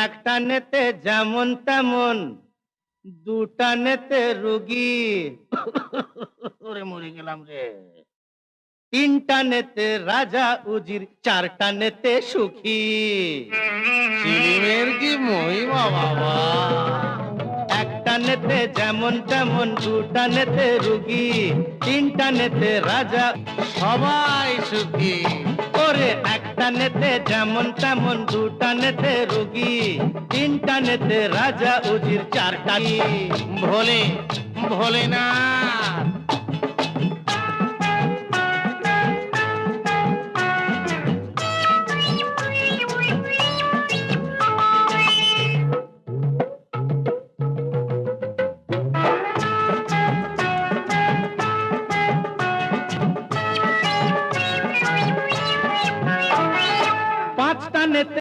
একটা নেতে যেমন তেমন, দুটা নেতে রুগী। ওরে মরে গেলাম রে। তিনটা নেতে রাজা উজির, চারটা নেতে সুখী। সিলিমের কি মহিমা বাবা! একটা নেতে যেমন তেমন, দুটা নেতে রুগী, তিনটা নেতে রাজা। সবাই সুখী। ওরে একটা নেতে যেমন তেমন, দুটা নেতে রুগী, তিনটা নেতে রাজা উজির, চারটা ভোলে ভোলেনাথ